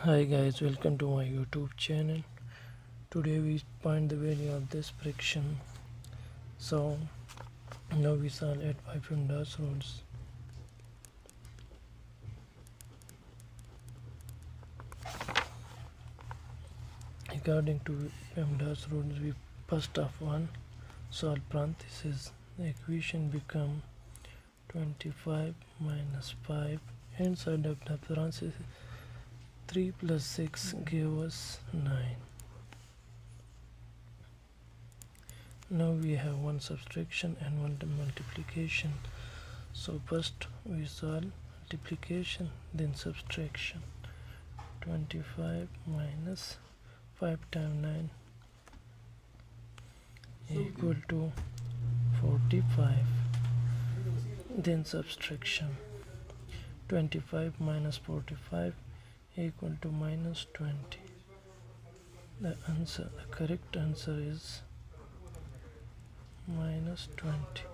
Hi guys, welcome to my YouTube channel. Today we find the value of this fraction. So now we solve it by PEMDAS rules. According to PEMDAS rules, we first of one solve parentheses. The equation become 25 minus 5 inside of the parentheses. 3 plus 6 gave us 9. Now we have one subtraction and one multiplication. So first we solve multiplication, then subtraction. 25 minus 5 times 9 equal to 45. Then subtraction. 25 minus 45 equal to minus 20. The correct answer is minus 20.